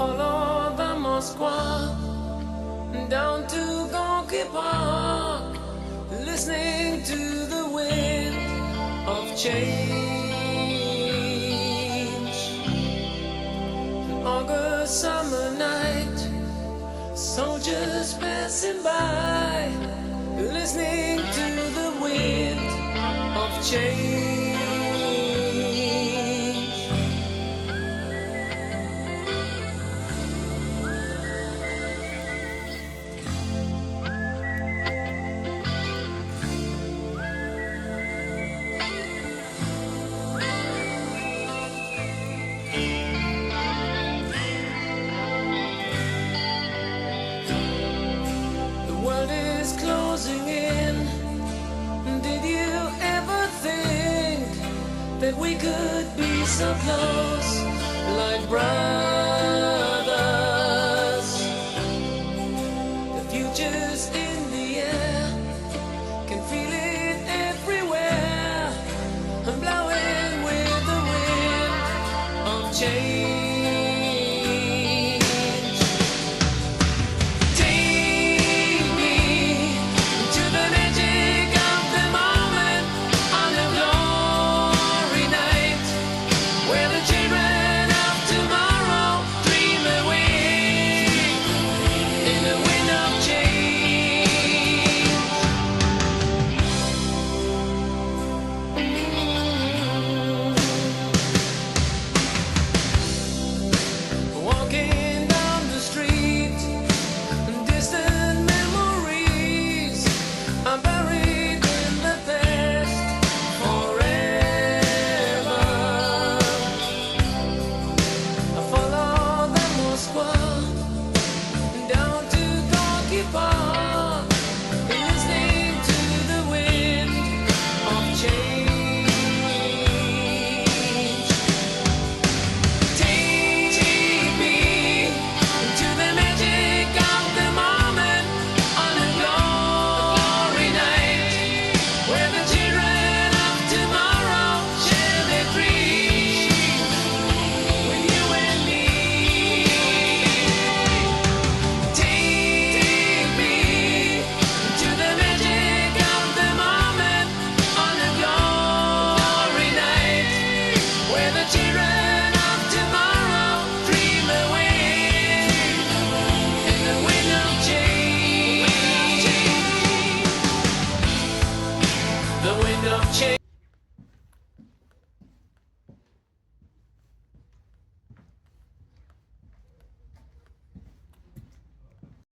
follow the Moskva down to Gorky Park, listening to the wind of change. An August summer night, soldiers passing by, listening to the wind of change. Closing in. Did you ever think that we could be so close, like brothers? The future's in the air, can feel it everywhere. I'm blowing with the wind of change. Change.